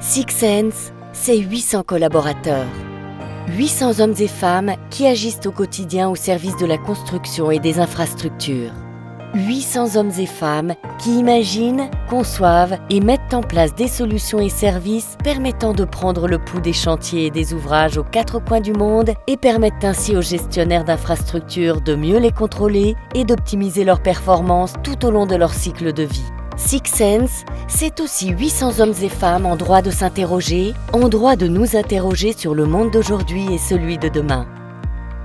Six Sense, c'est 800 collaborateurs. 800 hommes et femmes qui agissent au quotidien au service de la construction et des infrastructures. 800 hommes et femmes qui imaginent, conçoivent et mettent en place des solutions et services permettant de prendre le pouls des chantiers et des ouvrages aux 4 coins du monde et permettent ainsi aux gestionnaires d'infrastructures de mieux les contrôler et d'optimiser leurs performances tout au long de leur cycle de vie. Six Sense, c'est aussi 800 hommes et femmes en droit de s'interroger, en droit de nous interroger sur le monde d'aujourd'hui et celui de demain.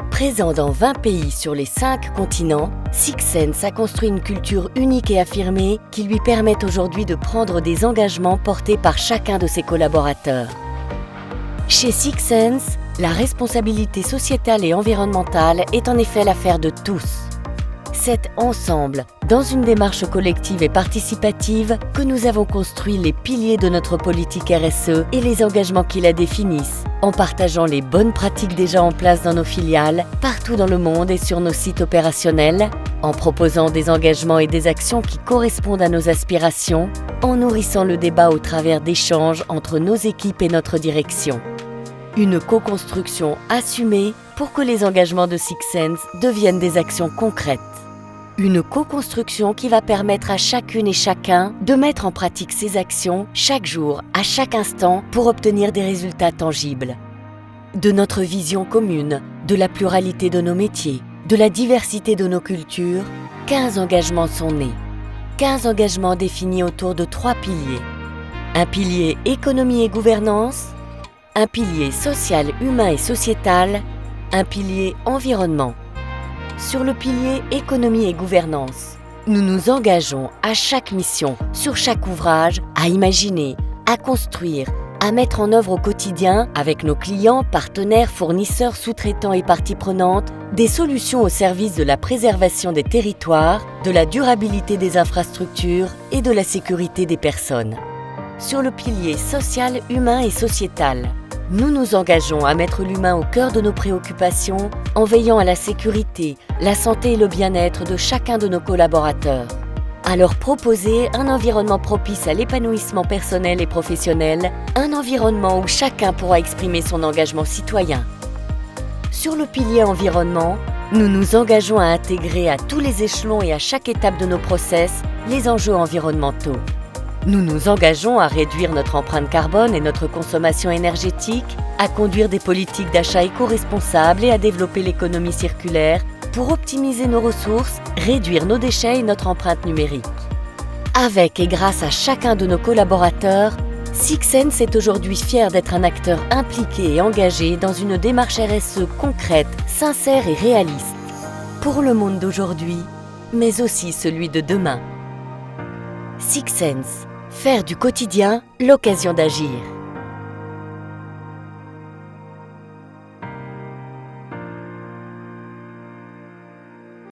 Présent dans 20 pays sur les 5 continents, Six Sense a construit une culture unique et affirmée qui lui permet aujourd'hui de prendre des engagements portés par chacun de ses collaborateurs. Chez Six Sense, la responsabilité sociétale et environnementale est en effet l'affaire de tous. C'est ensemble, dans une démarche collective et participative, que nous avons construit les piliers de notre politique RSE et les engagements qui la définissent, en partageant les bonnes pratiques déjà en place dans nos filiales, partout dans le monde et sur nos sites opérationnels, en proposant des engagements et des actions qui correspondent à nos aspirations, en nourrissant le débat au travers d'échanges entre nos équipes et notre direction. Une co-construction assumée pour que les engagements de Six Sense deviennent des actions concrètes. Une co-construction qui va permettre à chacune et chacun de mettre en pratique ces actions chaque jour, à chaque instant, pour obtenir des résultats tangibles. De notre vision commune, de la pluralité de nos métiers, de la diversité de nos cultures, 15 engagements sont nés. 15 engagements définis autour de 3 piliers. Un pilier économie et gouvernance, un pilier social, humain et sociétal, un pilier environnement. Sur le pilier économie et gouvernance, nous nous engageons à chaque mission, sur chaque ouvrage, à imaginer, à construire, à mettre en œuvre au quotidien, avec nos clients, partenaires, fournisseurs, sous-traitants et parties prenantes, des solutions au service de la préservation des territoires, de la durabilité des infrastructures et de la sécurité des personnes. Sur le pilier social, humain et sociétal, nous nous engageons à mettre l'humain au cœur de nos préoccupations en veillant à la sécurité, la santé et le bien-être de chacun de nos collaborateurs. À leur proposer un environnement propice à l'épanouissement personnel et professionnel, un environnement où chacun pourra exprimer son engagement citoyen. Sur le pilier environnement, nous nous engageons à intégrer à tous les échelons et à chaque étape de nos process les enjeux environnementaux. Nous nous engageons à réduire notre empreinte carbone et notre consommation énergétique, à conduire des politiques d'achat éco-responsables et à développer l'économie circulaire pour optimiser nos ressources, réduire nos déchets et notre empreinte numérique. Avec et grâce à chacun de nos collaborateurs, Six Sense est aujourd'hui fier d'être un acteur impliqué et engagé dans une démarche RSE concrète, sincère et réaliste, pour le monde d'aujourd'hui, mais aussi celui de demain. Six Sense. Faire du quotidien l'occasion d'agir.